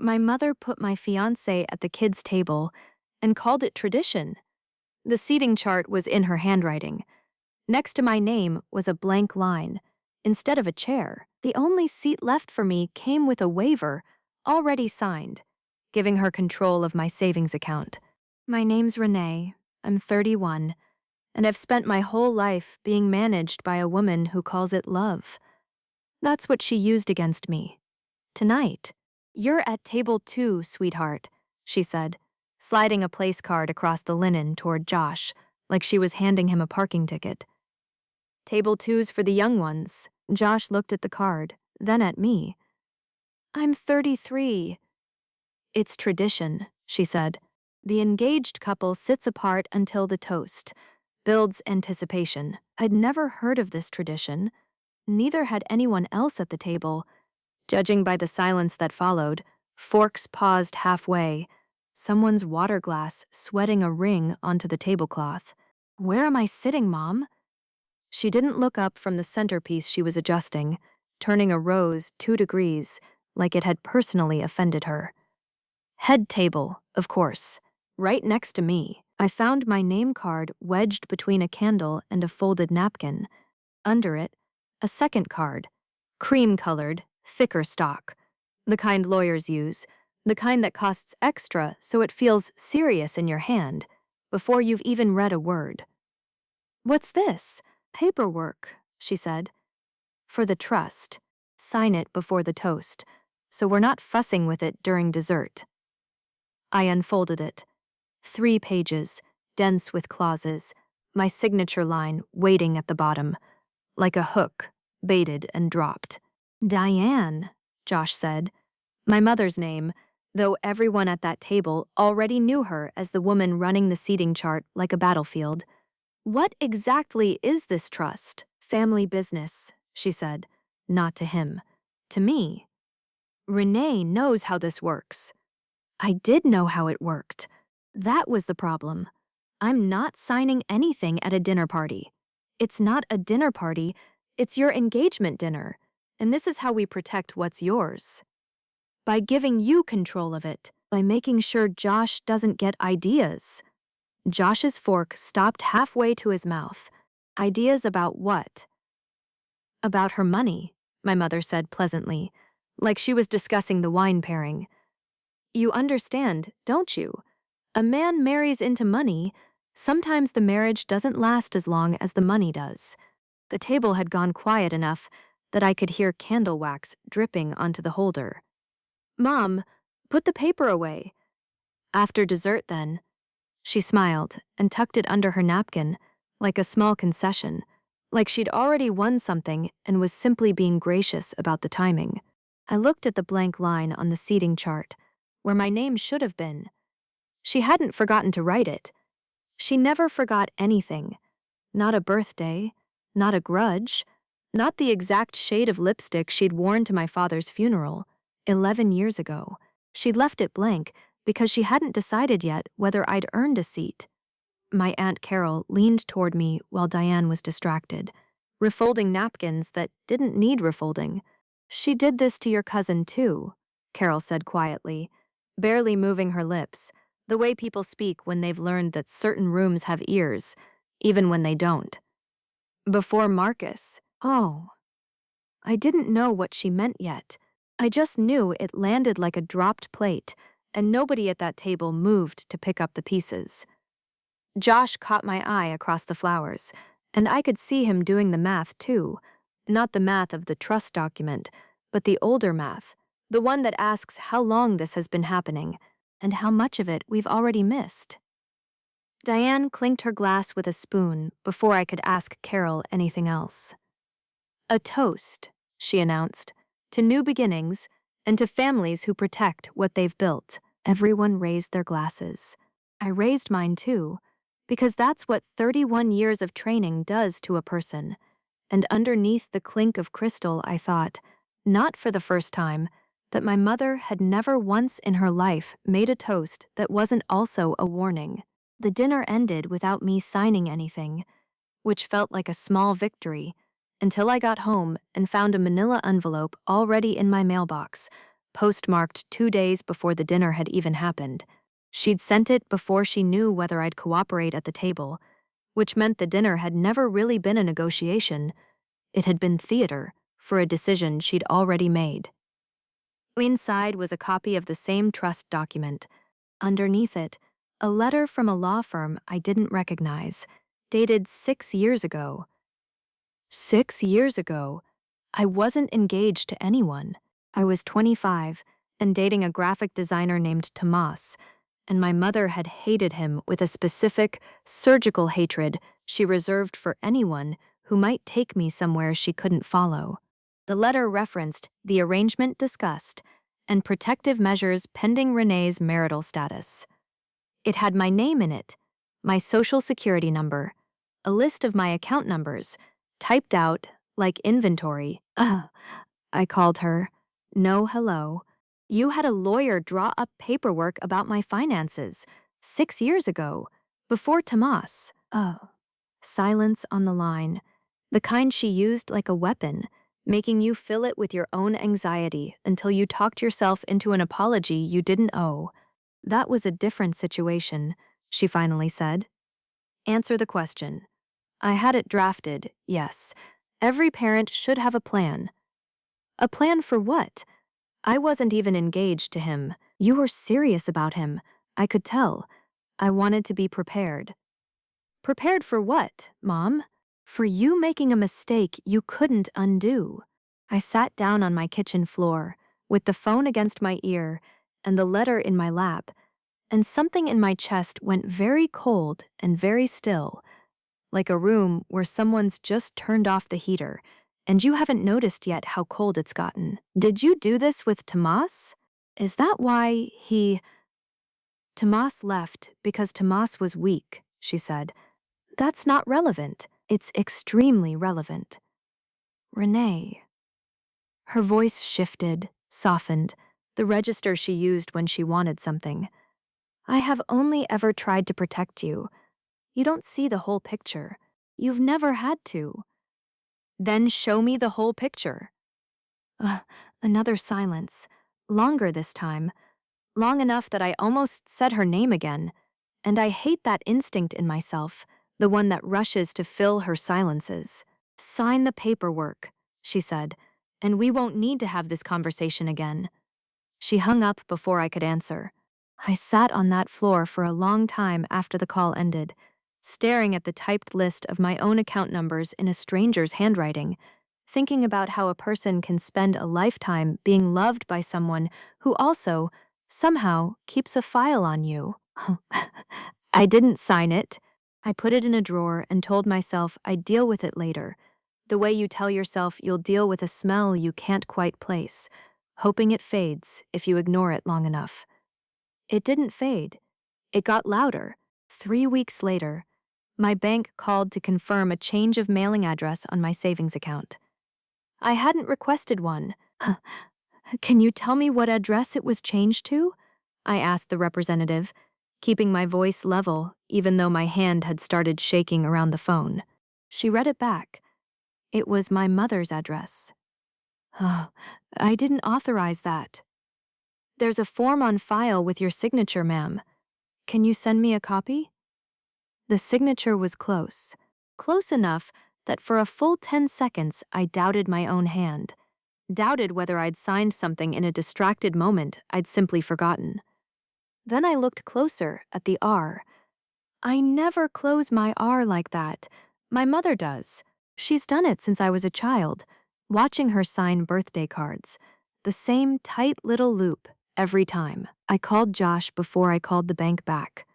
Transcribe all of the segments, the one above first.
My mother put my fiancé at the kids' table and called it tradition. The seating chart was in her handwriting. Next to my name was a blank line. Instead of a chair, the only seat left for me came with a waiver, already signed, giving her control of my savings account. My name's Renee. I'm 31, and I've spent my whole life being managed by a woman who calls it love. That's what she used against me. Tonight. You're at table 2, sweetheart, she said, sliding a place card across the linen toward Josh, like she was handing him a parking ticket. Table 2's for the young ones. Josh looked at the card, then at me. I'm 33. It's tradition, she said. The engaged couple sits apart until the toast. Builds anticipation. I'd never heard of this tradition. Neither had anyone else at the table. Judging by the silence that followed, forks paused halfway, someone's water glass sweating a ring onto the tablecloth. Where am I sitting, Mom? She didn't look up from the centerpiece she was adjusting, turning a rose 2 degrees, like it had personally offended her. Head table, of course, right next to me. I found my name card wedged between a candle and a folded napkin. Under it, a second card, cream-colored, thicker stock. The kind lawyers use, the kind that costs extra so it feels serious in your hand, before you've even read a word. What's this? Paperwork, she said. For the trust. Sign it before the toast, so we're not fussing with it during dessert. I unfolded it. 3 pages, dense with clauses, my signature line waiting at the bottom, like a hook, baited and dropped. Diane, Josh said. My mother's name, though everyone at that table already knew her as the woman running the seating chart like a battlefield. What exactly is this trust? Family business, she said. Not to him. To me. Renee knows how this works. I did know how it worked. That was the problem. I'm not signing anything at a dinner party. It's not a dinner party, it's your engagement dinner, and this is how we protect what's yours. By giving you control of it, by making sure Josh doesn't get ideas. Josh's fork stopped halfway to his mouth. Ideas about what? About her money, my mother said pleasantly, like she was discussing the wine pairing. You understand, don't you? A man marries into money. Sometimes the marriage doesn't last as long as the money does. The table had gone quiet enough that I could hear candle wax dripping onto the holder. Mom, put the paper away. After dessert, then. She smiled and tucked it under her napkin, like a small concession, like she'd already won something and was simply being gracious about the timing. I looked at the blank line on the seating chart, where my name should have been. She hadn't forgotten to write it. She never forgot anything. Not a birthday, not a grudge, not the exact shade of lipstick she'd worn to my father's funeral, 11 years ago. She'd left it blank because she hadn't decided yet whether I'd earned a seat. My Aunt Carol leaned toward me while Diane was distracted, refolding napkins that didn't need refolding. She did this to your cousin too, Carol said quietly, barely moving her lips, the way people speak when they've learned that certain rooms have ears, even when they don't. Before Marcus. Oh. I didn't know what she meant yet. I just knew it landed like a dropped plate, and nobody at that table moved to pick up the pieces. Josh caught my eye across the flowers, and I could see him doing the math too. Not the math of the trust document, but the older math, the one that asks how long this has been happening, and how much of it we've already missed. Diane clinked her glass with a spoon before I could ask Carol anything else. A toast, she announced, to new beginnings and to families who protect what they've built. Everyone raised their glasses. I raised mine too, because that's what 31 years of training does to a person. And underneath the clink of crystal, I thought, not for the first time, that my mother had never once in her life made a toast that wasn't also a warning. The dinner ended without me signing anything, which felt like a small victory, until I got home and found a manila envelope already in my mailbox, postmarked 2 days before the dinner had even happened. She'd sent it before she knew whether I'd cooperate at the table, which meant the dinner had never really been a negotiation. It had been theater for a decision she'd already made. Inside was a copy of the same trust document. Underneath it, a letter from a law firm I didn't recognize, dated 6 years ago. 6 years ago, I wasn't engaged to anyone. I was 25 and dating a graphic designer named Tomas, and my mother had hated him with a specific, surgical hatred she reserved for anyone who might take me somewhere she couldn't follow. The letter referenced the arrangement discussed and protective measures pending Renee's marital status. It had my name in it, my social security number, a list of my account numbers, typed out like inventory. I called her. No, hello. You had a lawyer draw up paperwork about my finances 6 years ago, before Tomas. Silence on the line, the kind she used like a weapon, making you fill it with your own anxiety until you talked yourself into an apology you didn't owe. That was a different situation, she finally said. Answer the question. I had it drafted, yes. Every parent should have a plan. A plan for what? I wasn't even engaged to him. You were serious about him. I could tell. I wanted to be prepared. Prepared for what, Mom? For you making a mistake you couldn't undo. I sat down on my kitchen floor, with the phone against my ear and the letter in my lap, and something in my chest went very cold and very still, like a room where someone's just turned off the heater, and you haven't noticed yet how cold it's gotten. Did you do this with Tomas? Is that why he... Tomas left because Tomas was weak, she said. That's not relevant. It's extremely relevant. Renee. Her voice shifted, softened, the register she used when she wanted something. I have only ever tried to protect you. You don't see the whole picture. You've never had to. Then show me the whole picture. Another silence, longer this time, long enough that I almost said her name again, and I hate that instinct in myself, the one that rushes to fill her silences. Sign the paperwork, she said, and we won't need to have this conversation again. She hung up before I could answer. I sat on that floor for a long time after the call ended, staring at the typed list of my own account numbers in a stranger's handwriting, thinking about how a person can spend a lifetime being loved by someone who also, somehow, keeps a file on you. I didn't sign it. I put it in a drawer and told myself I'd deal with it later, the way you tell yourself you'll deal with a smell you can't quite place, hoping it fades if you ignore it long enough. It didn't fade. It got louder. 3 weeks later, my bank called to confirm a change of mailing address on my savings account. I hadn't requested one. Can you tell me what address it was changed to? I asked the representative, keeping my voice level even though my hand had started shaking around the phone. She read it back. It was my mother's address. I didn't authorize that. There's a form on file with your signature, ma'am. Can you send me a copy? The signature was close. Close enough that for a full 10 seconds I doubted my own hand. Doubted whether I'd signed something in a distracted moment I'd simply forgotten. Then I looked closer at the R. I never close my R like that. My mother does. She's done it since I was a child, watching her sign birthday cards. The same tight little loop every time. I called Josh before I called the bank back.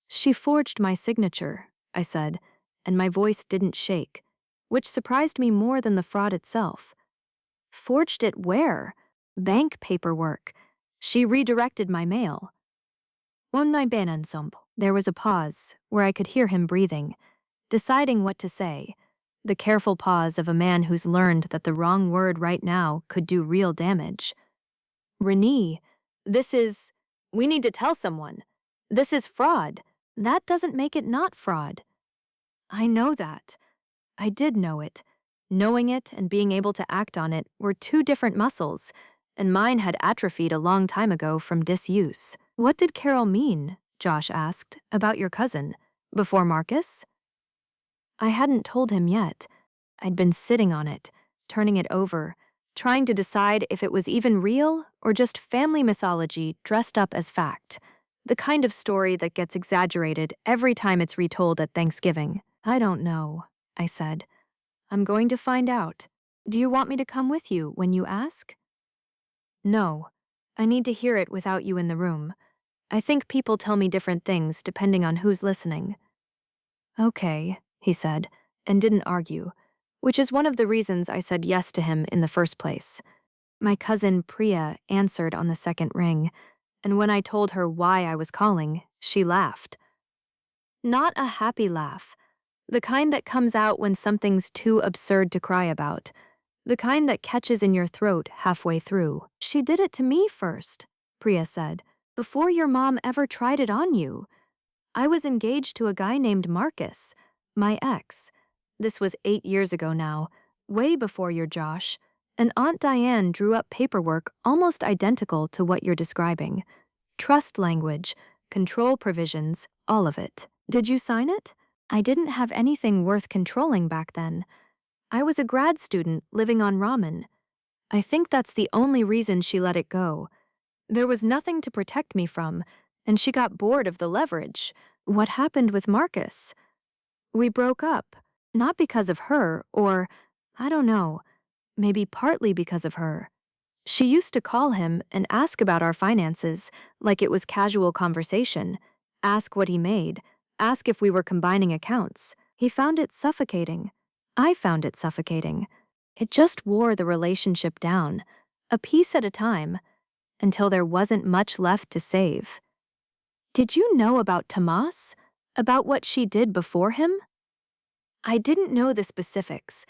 She forged my signature, I said, and my voice didn't shake, which surprised me more than the fraud itself. Forged it where? Bank paperwork. She redirected my mail. On my ensemble. There was a pause where I could hear him breathing, deciding what to say, the careful pause of a man who's learned that the wrong word right now could do real damage. Renee, we need to tell someone. This is fraud. That doesn't make it not fraud. I know that. I did know it. Knowing it and being able to act on it were two different muscles, and mine had atrophied a long time ago from disuse. What did Carol mean, Josh asked, about your cousin? Before Marcus? I hadn't told him yet. I'd been sitting on it, turning it over, trying to decide if it was even real or just family mythology dressed up as fact. The kind of story that gets exaggerated every time it's retold at Thanksgiving. I don't know, I said. I'm going to find out. Do you want me to come with you when you ask? No. I need to hear it without you in the room. I think people tell me different things depending on who's listening. Okay, he said, and didn't argue, which is one of the reasons I said yes to him in the first place. My cousin Priya answered on the second ring, and when I told her why I was calling, she laughed. Not a happy laugh, the kind that comes out when something's too absurd to cry about, the kind that catches in your throat halfway through. She did it to me first, Priya said, before your mom ever tried it on you. I was engaged to a guy named Marcus, my ex. This was 8 years ago now, way before your Josh, and Aunt Diane drew up paperwork almost identical to what you're describing. Trust language, control provisions, all of it. Did you sign it? I didn't have anything worth controlling back then. I was a grad student living on ramen. I think that's the only reason she let it go. There was nothing to protect me from, and she got bored of the leverage. What happened with Marcus? We broke up, not because of her, or, I don't know, maybe partly because of her. She used to call him and ask about our finances, like it was casual conversation, ask what he made, ask if we were combining accounts. He found it suffocating. I found it suffocating. It just wore the relationship down, a piece at a time, until there wasn't much left to save. Did you know about Tomas? About what she did before him? I didn't know the specifics.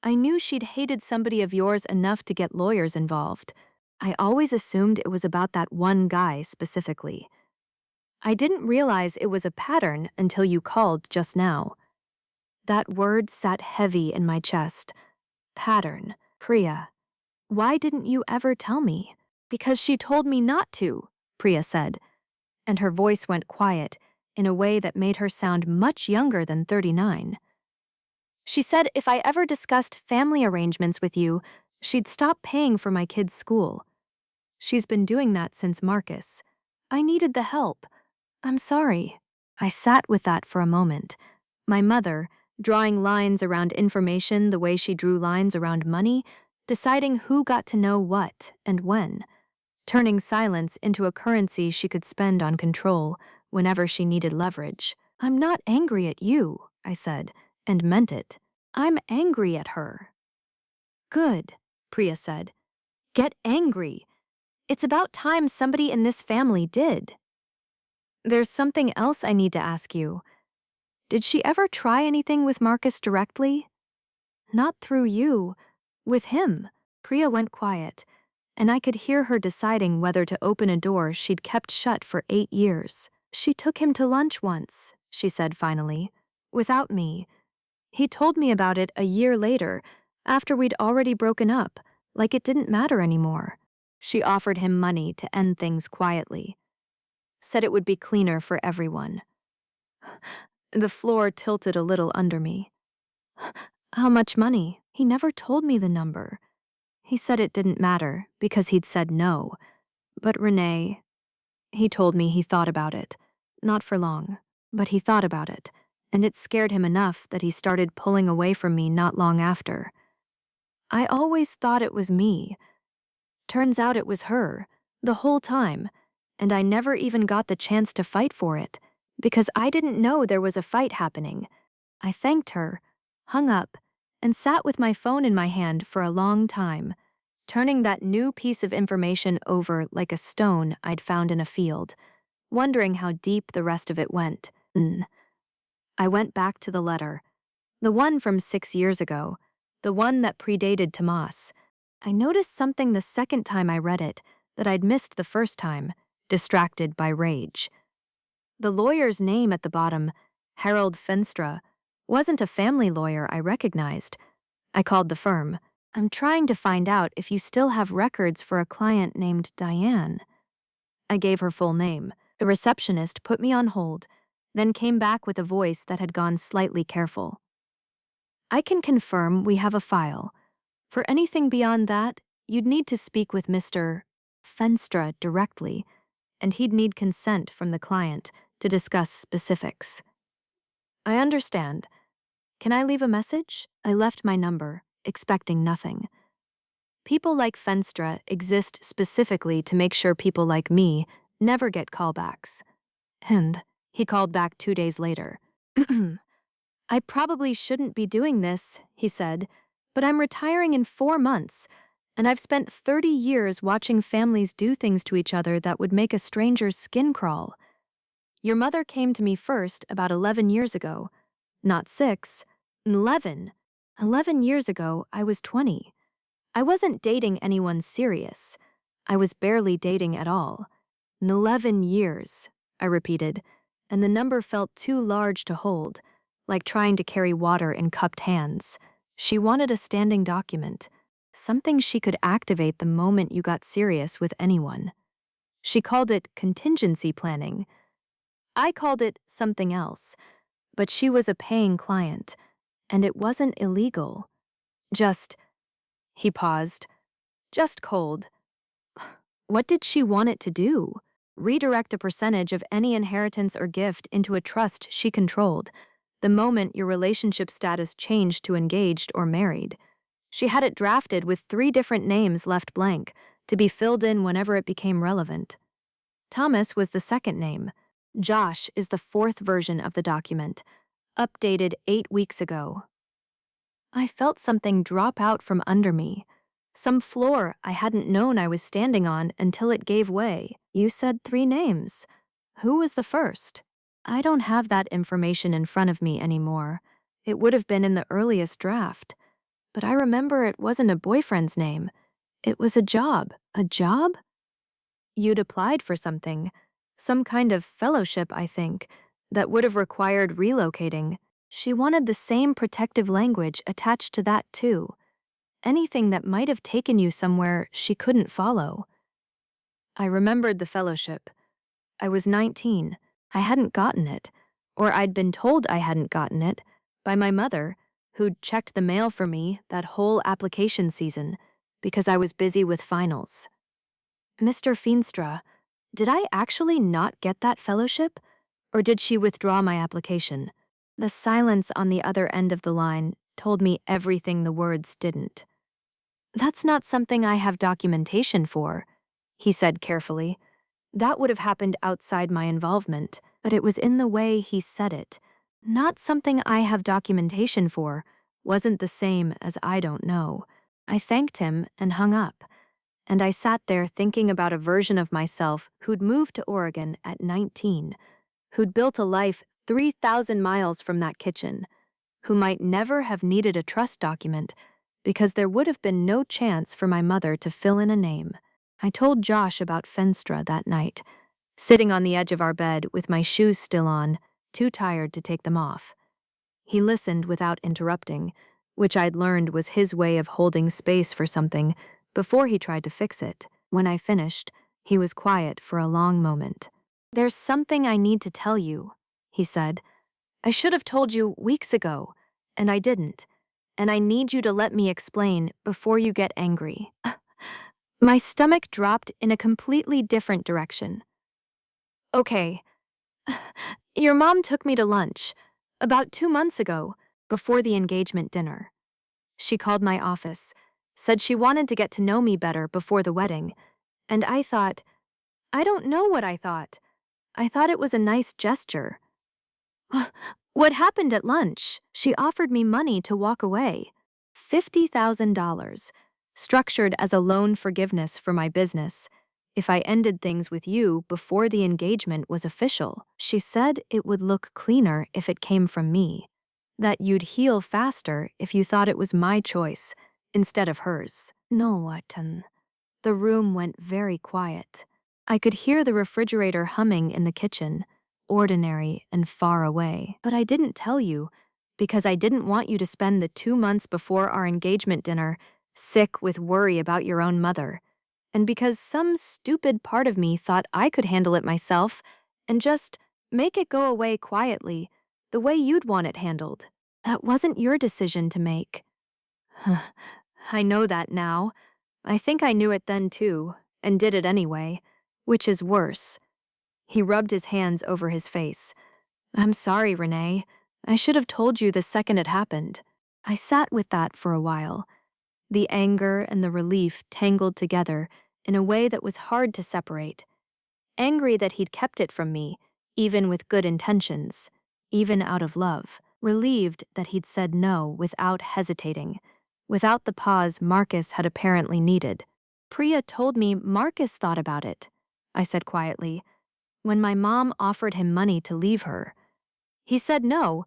I knew she'd hated somebody of yours enough to get lawyers involved. I always assumed it was about that one guy specifically. I didn't realize it was a pattern until you called just now. That word sat heavy in my chest. Pattern. Priya. Why didn't you ever tell me? Because she told me not to, Priya said, and her voice went quiet in a way that made her sound much younger than 39. She said if I ever discussed family arrangements with you, she'd stop paying for my kids' school. She's been doing that since Marcus. I needed the help. I'm sorry. I sat with that for a moment. My mother, drawing lines around information the way she drew lines around money, deciding who got to know what and when, turning silence into a currency she could spend on control whenever she needed leverage. I'm not angry at you, I said, and meant it. I'm angry at her. Good, Priya said. Get angry. It's about time somebody in this family did. There's something else I need to ask you. Did she ever try anything with Marcus directly? Not through you. With him. Priya went quiet, and I could hear her deciding whether to open a door she'd kept shut for 8 years. She took him to lunch once, she said finally, without me. He told me about it a year later, after we'd already broken up, like it didn't matter anymore. She offered him money to end things quietly. Said it would be cleaner for everyone. The floor tilted a little under me. How much money? He never told me the number. He said it didn't matter because he'd said no. But Renee, he told me he thought about it. Not for long, but he thought about it, and it scared him enough that he started pulling away from me not long after. I always thought it was me. Turns out it was her, the whole time, and I never even got the chance to fight for it, because I didn't know there was a fight happening. I thanked her, hung up, and sat with my phone in my hand for a long time, turning that new piece of information over like a stone I'd found in a field, wondering how deep the rest of it went. I went back to the letter, the one from 6 years ago, the one that predated Tomas. I noticed something the second time I read it that I'd missed the first time, distracted by rage. The lawyer's name at the bottom, Harold Fenstra, wasn't a family lawyer I recognized. I called the firm. I'm trying to find out if you still have records for a client named Diane. I gave her full name. The receptionist put me on hold, then came back with a voice that had gone slightly careful. I can confirm we have a file. For anything beyond that, you'd need to speak with Mr. Fenstra directly, and he'd need consent from the client to discuss specifics. I understand. Can I leave a message? I left my number, expecting nothing. People like Fenstra exist specifically to make sure people like me never get callbacks. And he called back 2 days later. I probably shouldn't be doing this, he said, but I'm retiring in 4 months, and I've spent 30 years watching families do things to each other that would make a stranger's skin crawl. Your mother came to me first about 11 years ago. Not 6, 11. 11 years ago, I was 20. I wasn't dating anyone serious. I was barely dating at all. 11 years, I repeated, and the number felt too large to hold, like trying to carry water in cupped hands. She wanted a standing document, something she could activate the moment you got serious with anyone. She called it contingency planning. I called it something else, but she was a paying client, and it wasn't illegal. Just, he paused, just cold. What did she want it to do? Redirect a percentage of any inheritance or gift into a trust she controlled, the moment your relationship status changed to engaged or married. She had it drafted with 3 different names left blank, to be filled in whenever it became relevant. Thomas was the second name. Josh is the 4th version of the document, updated 8 weeks ago. I felt something drop out from under me. Some floor I hadn't known I was standing on until it gave way. You said 3 names. Who was the first? I don't have that information in front of me anymore. It would have been in the earliest draft. But I remember it wasn't a boyfriend's name. It was a job. A job? You'd applied for something. Some kind of fellowship, I think, that would have required relocating. She wanted the same protective language attached to that, too. Anything that might have taken you somewhere she couldn't follow. I remembered the fellowship. I was 19. I hadn't gotten it, or I'd been told I hadn't gotten it, by my mother, who'd checked the mail for me that whole application season, because I was busy with finals. Mr. Feenstra, did I actually not get that fellowship, or did she withdraw my application? The silence on the other end of the line told me everything the words didn't. That's not something I have documentation for, he said carefully. That would have happened outside my involvement, but it was in the way he said it. Not something I have documentation for wasn't the same as I don't know. I thanked him and hung up, and I sat there thinking about a version of myself who'd moved to Oregon at 19, who'd built a life 3,000 miles from that kitchen, who might never have needed a trust document because there would have been no chance for my mother to fill in a name. I told Josh about Fenstra that night, sitting on the edge of our bed with my shoes still on, too tired to take them off. He listened without interrupting, which I'd learned was his way of holding space for something before he tried to fix it. When I finished, he was quiet for a long moment. There's something I need to tell you, he said. I should have told you weeks ago, and I didn't. And I need you to let me explain before you get angry. My stomach dropped in a completely different direction. Okay. Your mom took me to lunch, about 2 months ago, before the engagement dinner. She called my office, said she wanted to get to know me better before the wedding, and I thought, I don't know what I thought. I thought it was a nice gesture. What happened at lunch? She offered me money to walk away. $50,000, structured as a loan forgiveness for my business, if I ended things with you before the engagement was official. She said it would look cleaner if it came from me, that you'd heal faster if you thought it was my choice instead of hers. No, Watan. The room went very quiet. I could hear the refrigerator humming in the kitchen, ordinary and far away. But I didn't tell you, because I didn't want you to spend the 2 months before our engagement dinner sick with worry about your own mother. And because some stupid part of me thought I could handle it myself and just make it go away quietly, the way you'd want it handled. That wasn't your decision to make. I know that now. I think I knew it then too, and did it anyway, which is worse. He rubbed his hands over his face. I'm sorry, Renee. I should have told you the second it happened. I sat with that for a while. The anger and the relief tangled together in a way that was hard to separate. Angry that he'd kept it from me, even with good intentions, even out of love. Relieved that he'd said no without hesitating, without the pause Marcus had apparently needed. Priya told me Marcus thought about it, I said quietly, when my mom offered him money to leave her. He said no,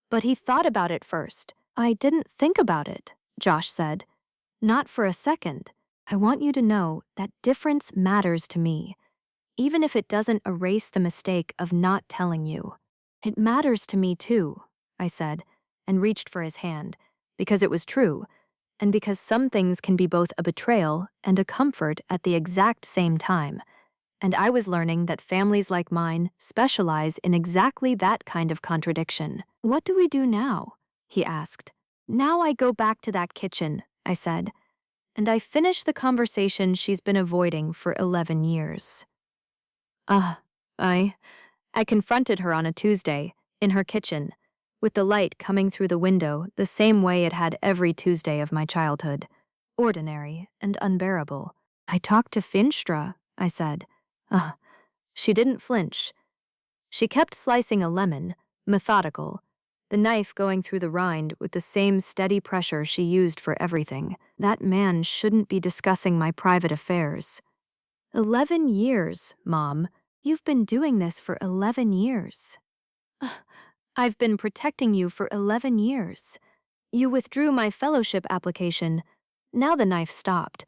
but he thought about it first. I didn't think about it, Josh said. Not for a second. I want you to know that difference matters to me, even if it doesn't erase the mistake of not telling you. It matters to me too, I said, and reached for his hand, because it was true, and because some things can be both a betrayal and a comfort at the exact same time. And I was learning that families like mine specialize in exactly that kind of contradiction. What do we do now? He asked. Now I go back to that kitchen, I said, and I finish the conversation she's been avoiding for 11 years. Uh, I I confronted her on a Tuesday, in her kitchen, with the light coming through the window the same way it had every Tuesday of my childhood, ordinary and unbearable. I talked to Finstra, I said. Uh, she didn't flinch. She kept slicing a lemon, methodical, the knife going through the rind with the same steady pressure she used for everything. That man shouldn't be discussing my private affairs. 11 years, Mom. You've been doing this for 11 years. I've been protecting you for 11 years. You withdrew my fellowship application. Now the knife stopped.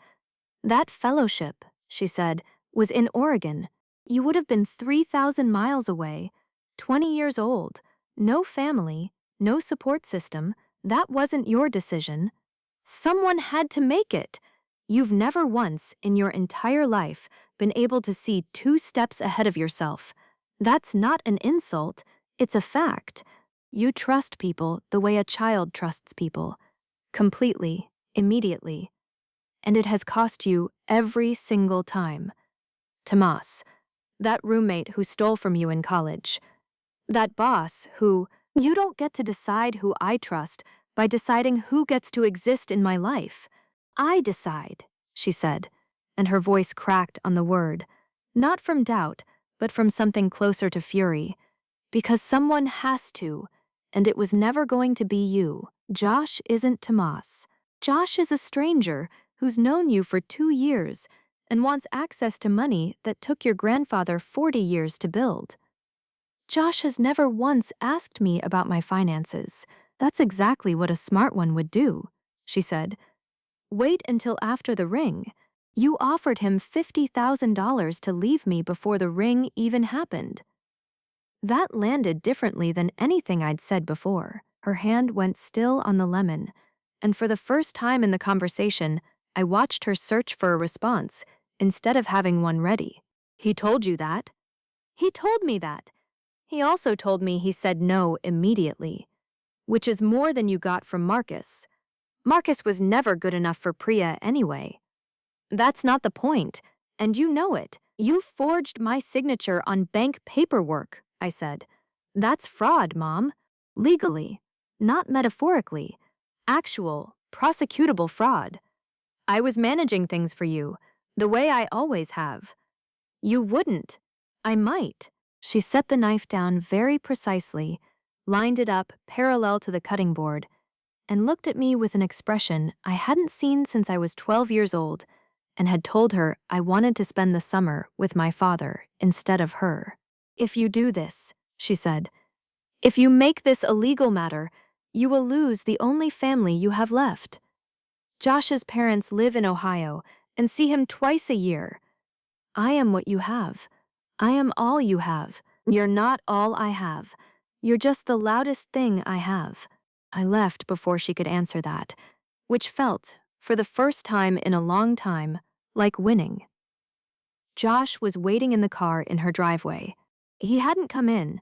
That fellowship, she said, was in Oregon. You would have been 3,000 miles away, 20 years old, no family, no support system. That wasn't your decision. Someone had to make it. You've never once in your entire life been able to see 2 steps ahead of yourself. That's not an insult, it's a fact. You trust people the way a child trusts people. Completely, immediately. And it has cost you every single time. Tomas, that roommate who stole from you in college. That boss who, you don't get to decide who I trust by deciding who gets to exist in my life. I decide, she said, and her voice cracked on the word, not from doubt, but from something closer to fury. Because someone has to, and it was never going to be you. Josh isn't Tomas. Josh is a stranger who's known you for 2 years and wants access to money that took your grandfather 40 years to build. Josh has never once asked me about my finances. That's exactly what a smart one would do, she said. Wait until after the ring. You offered him $50,000 to leave me before the ring even happened. That landed differently than anything I'd said before. Her hand went still on the lemon, and for the first time in the conversation, I watched her search for a response instead of having one ready. He told you that? He told me that. He also told me he said no immediately, which is more than you got from Marcus. Marcus was never good enough for Priya anyway. That's not the point, and you know it. You forged my signature on bank paperwork, I said. That's fraud, Mom. Legally, not metaphorically. Actual, prosecutable fraud. I was managing things for you, the way I always have. You wouldn't. I might. She set the knife down very precisely, lined it up parallel to the cutting board, and looked at me with an expression I hadn't seen since I was 12 years old, and had told her I wanted to spend the summer with my father instead of her. If you do this, she said, if you make this a legal matter, you will lose the only family you have left. Josh's parents live in Ohio and see him twice a year. I am what you have. I am all you have. You're not all I have. You're just the loudest thing I have. I left before she could answer that, which felt, for the first time in a long time, like winning. Josh was waiting in the car in her driveway. He hadn't come in.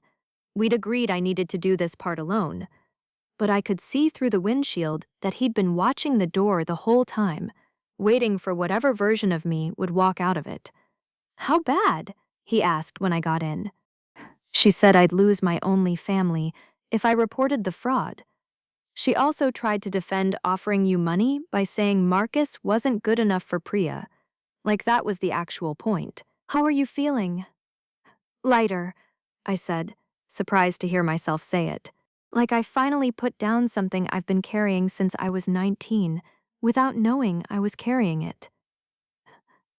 We'd agreed I needed to do this part alone, but I could see through the windshield that he'd been watching the door the whole time, waiting for whatever version of me would walk out of it. "How bad?" he asked when I got in. She said I'd lose my only family if I reported the fraud. She also tried to defend offering you money by saying Marcus wasn't good enough for Priya, like that was the actual point. "How are you feeling?" "Lighter," I said, surprised to hear myself say it. Like I finally put down something I've been carrying since I was 19, without knowing I was carrying it.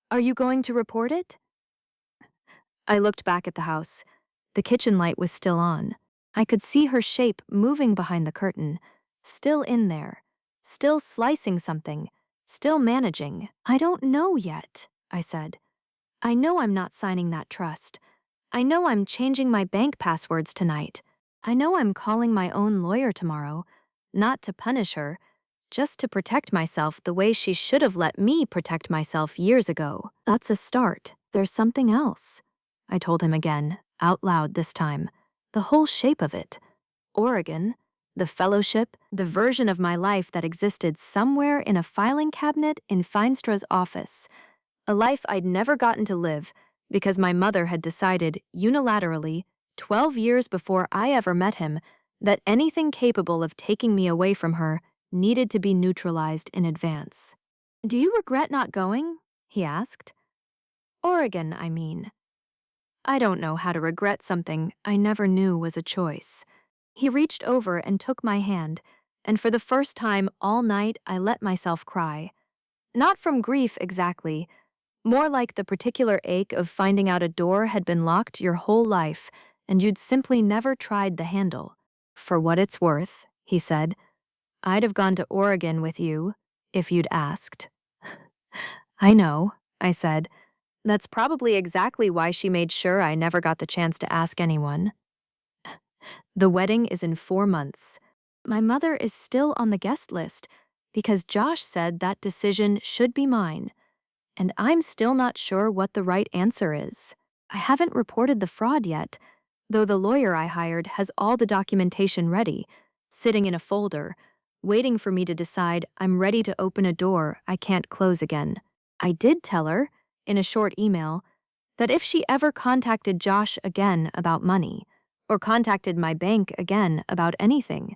"Are you going to report it?" I looked back at the house. The kitchen light was still on. I could see her shape moving behind the curtain, still in there, still slicing something, still managing. "I don't know yet," I said. "I know I'm not signing that trust. I know I'm changing my bank passwords tonight. I know I'm calling my own lawyer tomorrow, not to punish her, just to protect myself the way she should have let me protect myself years ago. That's a start. There's something else," I told him again, out loud this time. The whole shape of it. Oregon, the fellowship, the version of my life that existed somewhere in a filing cabinet in Feinstra's office. A life I'd never gotten to live because my mother had decided unilaterally, 12 years before I ever met him, that anything capable of taking me away from her needed to be neutralized in advance. "Do you regret not going?" he asked. "Oregon, I mean." I don't know how to regret something I never knew was a choice. He reached over and took my hand, and for the first time all night I let myself cry. Not from grief exactly, more like the particular ache of finding out a door had been locked your whole life and you'd simply never tried the handle. "For what it's worth," he said, "I'd have gone to Oregon with you if you'd asked." "I know," I said. "That's probably exactly why she made sure I never got the chance to ask anyone." The wedding is in 4 months. My mother is still on the guest list because Josh said that decision should be mine, and I'm still not sure what the right answer is. I haven't reported the fraud yet, though the lawyer I hired has all the documentation ready, sitting in a folder, waiting for me to decide I'm ready to open a door I can't close again. I did tell her, in a short email, that if she ever contacted Josh again about money, or contacted my bank again about anything,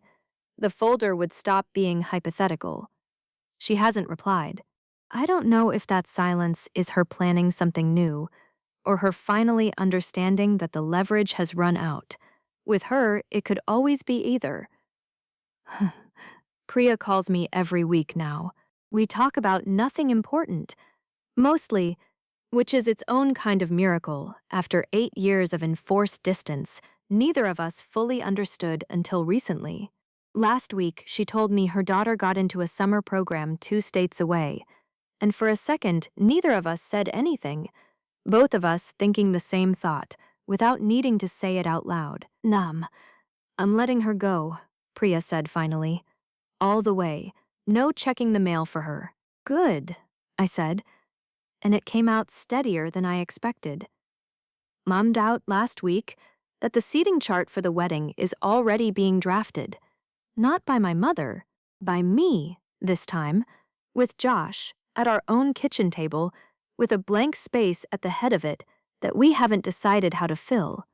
the folder would stop being hypothetical. She hasn't replied. I don't know if that silence is her planning something new, or her finally understanding that the leverage has run out. With her, it could always be either. Priya calls me every week now. We talk about nothing important, mostly, which is its own kind of miracle. After 8 years of enforced distance, neither of us fully understood until recently. Last week, she told me her daughter got into a summer program 2 states away, and for a second, neither of us said anything, both of us thinking the same thought, without needing to say it out loud. I'm letting her go," Priya said finally. "All the way. No checking the mail for her." "Good," I said, and it came out steadier than I expected. Mommed out last week that the seating chart for the wedding is already being drafted. Not by my mother, by me, this time, with Josh, at our own kitchen table, with a blank space at the head of it that we haven't decided how to fill.